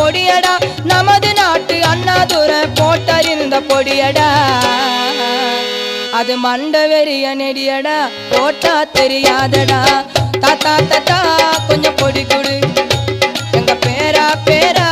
பொடியடா நமது நாட்டு அண்ணாதுரை போட்டறிந்த பொடியடா அது மண்ட வெறிய நெடியடா போட்டா தெரியாதடா தாத்தா தாத்தா கொஞ்சம் பொடி கொடு எங்க பேரா பேரா